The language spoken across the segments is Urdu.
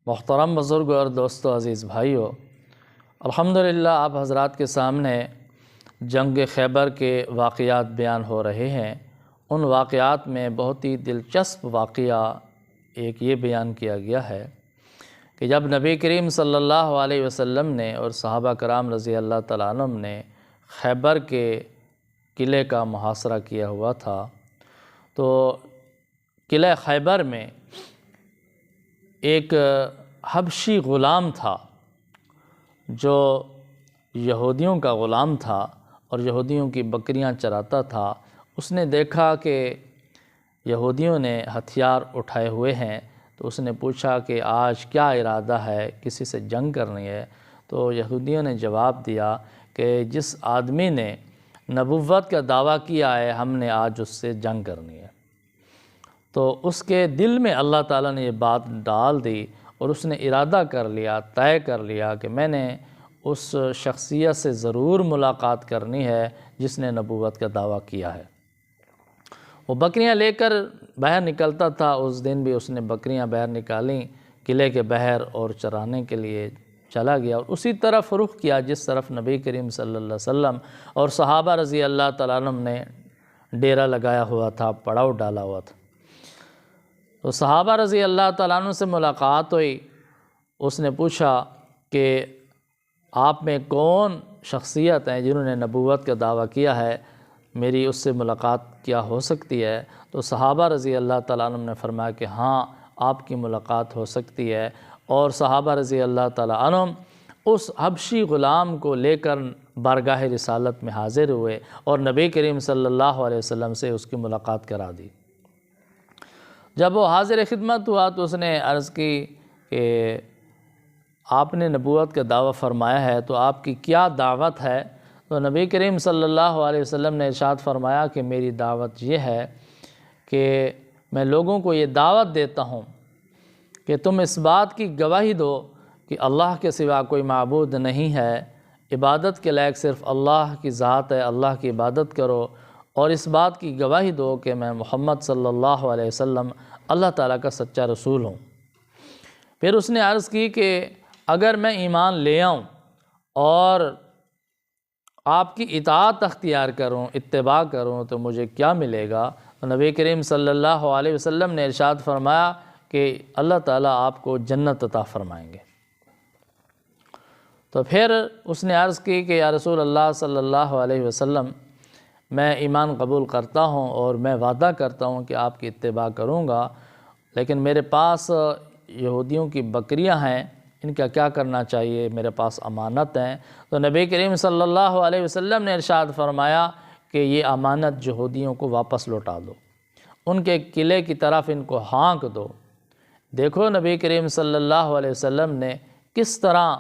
محترم بزرگ اور دوستو عزیز بھائیو، الحمدللہ آپ حضرات کے سامنے جنگ خیبر کے واقعات بیان ہو رہے ہیں۔ ان واقعات میں بہت ہی دلچسپ واقعہ ایک یہ بیان کیا گیا ہے کہ جب نبی کریم صلی اللہ علیہ وسلم نے اور صحابہ کرام رضی اللہ تعالیٰ عنہم نے خیبر کے قلعے کا محاصرہ کیا ہوا تھا، تو قلعہ خیبر میں ایک حبشی غلام تھا جو یہودیوں کا غلام تھا اور یہودیوں کی بکریاں چراتا تھا۔ اس نے دیکھا کہ یہودیوں نے ہتھیار اٹھائے ہوئے ہیں، تو اس نے پوچھا کہ آج کیا ارادہ ہے، کسی سے جنگ کرنی ہے؟ تو یہودیوں نے جواب دیا کہ جس آدمی نے نبوت کا دعویٰ کیا ہے ہم نے آج اس سے جنگ کرنی ہے۔ تو اس کے دل میں اللہ تعالیٰ نے یہ بات ڈال دی اور اس نے ارادہ کر لیا، طے کر لیا کہ میں نے اس شخصیت سے ضرور ملاقات کرنی ہے جس نے نبوت کا دعویٰ کیا ہے۔ وہ بکریاں لے کر باہر نکلتا تھا، اس دن بھی اس نے بکریاں باہر نکالیں قلعے کے باہر اور چرانے کے لیے چلا گیا، اور اسی طرف رخ کیا جس طرف نبی کریم صلی اللہ علیہ وسلم اور صحابہ رضی اللہ تعالیٰ عنہم نے ڈیرا لگایا ہوا تھا، پڑاؤ ڈالا ہوا تھا۔ تو صحابہ رضی اللہ تعالیٰ عنہ سے ملاقات ہوئی۔ اس نے پوچھا کہ آپ میں کون شخصیت ہیں جنہوں نے نبوت کا دعویٰ کیا ہے، میری اس سے ملاقات کیا ہو سکتی ہے؟ تو صحابہ رضی اللہ تعالیٰ عنہ نے فرمایا کہ ہاں آپ کی ملاقات ہو سکتی ہے، اور صحابہ رضی اللہ تعالیٰ عنہ اس حبشی غلام کو لے کر بارگاہ رسالت میں حاضر ہوئے اور نبی کریم صلی اللہ علیہ وسلم سے اس کی ملاقات کرا دی۔ جب وہ حاضر خدمت ہوا تو اس نے عرض کی کہ آپ نے نبوت کا دعویٰ فرمایا ہے، تو آپ کی کیا دعوت ہے؟ تو نبی کریم صلی اللہ علیہ وسلم نے ارشاد فرمایا کہ میری دعوت یہ ہے کہ میں لوگوں کو یہ دعوت دیتا ہوں کہ تم اس بات کی گواہی دو کہ اللہ کے سوا کوئی معبود نہیں ہے، عبادت کے لائق صرف اللہ کی ذات ہے، اللہ کی عبادت کرو، اور اس بات کی گواہی دو کہ میں محمد صلی اللہ علیہ وسلم اللہ تعالیٰ کا سچا رسول ہوں۔ پھر اس نے عرض کی کہ اگر میں ایمان لے آؤں اور آپ کی اطاعت اختیار کروں، اتباع کروں، تو مجھے کیا ملے گا؟ تو نبی کریم صلی اللہ علیہ وسلم نے ارشاد فرمایا کہ اللہ تعالیٰ آپ کو جنت عطا فرمائیں گے۔ تو پھر اس نے عرض کی کہ یا رسول اللہ صلی اللہ علیہ وسلم، میں ایمان قبول کرتا ہوں اور میں وعدہ کرتا ہوں کہ آپ کی اتباع کروں گا، لیکن میرے پاس یہودیوں کی بکریاں ہیں، ان کا کیا کرنا چاہیے؟ میرے پاس امانت ہیں۔ تو نبی کریم صلی اللہ علیہ وسلم نے ارشاد فرمایا کہ یہ امانت یہودیوں کو واپس لوٹا دو، ان کے قلعے کی طرف ان کو ہانک دو۔ دیکھو نبی کریم صلی اللہ علیہ وسلم نے کس طرح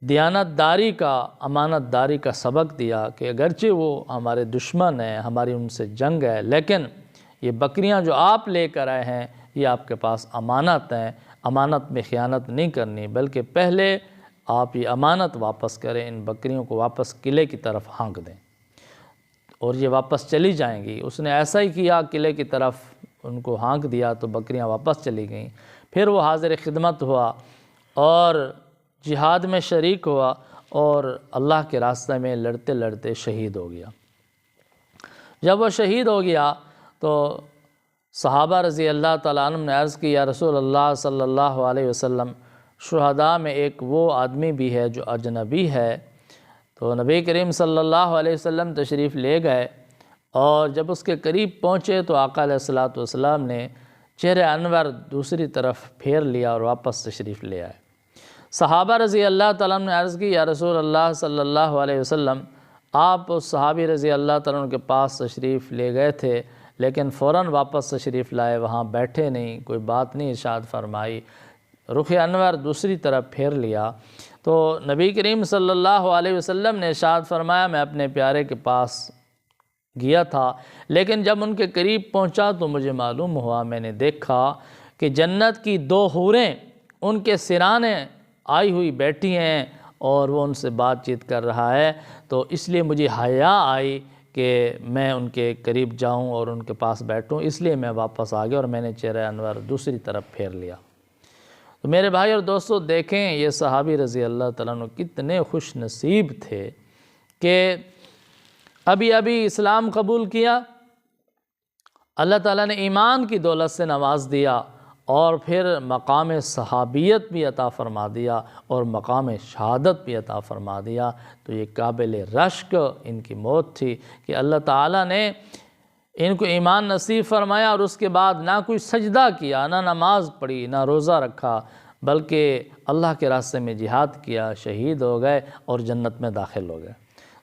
دیانت داری کا، امانت داری کا سبق دیا کہ اگرچہ وہ ہمارے دشمن ہیں، ہماری ان سے جنگ ہے، لیکن یہ بکریاں جو آپ لے کر آئے ہیں یہ آپ کے پاس امانت ہیں، امانت میں خیانت نہیں کرنی، بلکہ پہلے آپ یہ امانت واپس کریں، ان بکریوں کو واپس قلعے کی طرف ہانک دیں اور یہ واپس چلی جائیں گی۔ اس نے ایسا ہی کیا، قلعے کی طرف ان کو ہانک دیا تو بکریاں واپس چلی گئیں۔ پھر وہ حاضر خدمت ہوا اور جہاد میں شریک ہوا اور اللہ کے راستے میں لڑتے لڑتے شہید ہو گیا۔ جب وہ شہید ہو گیا تو صحابہ رضی اللہ تعالیٰ عنہ نے عرض کی یا رسول اللہ صلی اللہ علیہ وسلم، شہداء میں ایک وہ آدمی بھی ہے جو اجنبی ہے۔ تو نبی کریم صلی اللہ علیہ وسلم تشریف لے گئے، اور جب اس کے قریب پہنچے تو آقا علیہ الصلوۃ والسلام نے چہرہ انور دوسری طرف پھیر لیا اور واپس تشریف لے آئے۔ صحابہ رضی اللہ تعالیٰ نے عرض کی یا رسول اللہ صلی اللہ علیہ وسلم، آپ اس صحابی رضی اللہ تعالیٰ عنہ کے پاس تشریف لے گئے تھے لیکن فوراً واپس تشریف لائے، وہاں بیٹھے نہیں، کوئی بات نہیں ارشاد فرمائی، رخ انور دوسری طرف پھیر لیا۔ تو نبی کریم صلی اللہ علیہ وسلم نے ارشاد فرمایا میں اپنے پیارے کے پاس گیا تھا، لیکن جب ان کے قریب پہنچا تو مجھے معلوم ہوا، میں نے دیکھا کہ جنت کی دو حوریں ان کے سرانے آئی ہوئی بیٹھی ہیں اور وہ ان سے بات چیت کر رہا ہے، تو اس لیے مجھے حیا آئی کہ میں ان کے قریب جاؤں اور ان کے پاس بیٹھوں، اس لیے میں واپس آ گیا اور میں نے چہرہ انور دوسری طرف پھیر لیا۔ تو میرے بھائی اور دوستو دیکھیں یہ صحابی رضی اللہ تعالیٰ عنہ کتنے خوش نصیب تھے کہ ابھی ابھی اسلام قبول کیا، اللہ تعالیٰ نے ایمان کی دولت سے نواز دیا اور پھر مقام صحابیت بھی عطا فرما دیا اور مقام شہادت بھی عطا فرما دیا۔ تو یہ قابل رشک ان کی موت تھی کہ اللہ تعالیٰ نے ان کو ایمان نصیب فرمایا اور اس کے بعد نہ کوئی سجدہ کیا، نہ نماز پڑھی، نہ روزہ رکھا، بلکہ اللہ کے راستے میں جہاد کیا، شہید ہو گئے اور جنت میں داخل ہو گئے۔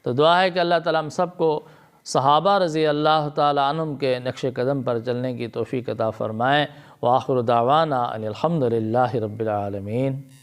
تو دعا ہے کہ اللہ تعالیٰ ہم سب کو صحابہ رضی اللہ تعالیٰ عنہم کے نقش قدم پر چلنے کی توفیق عطا فرمائے۔ وآخر دعوانا ان الحمد للہ رب العالمین۔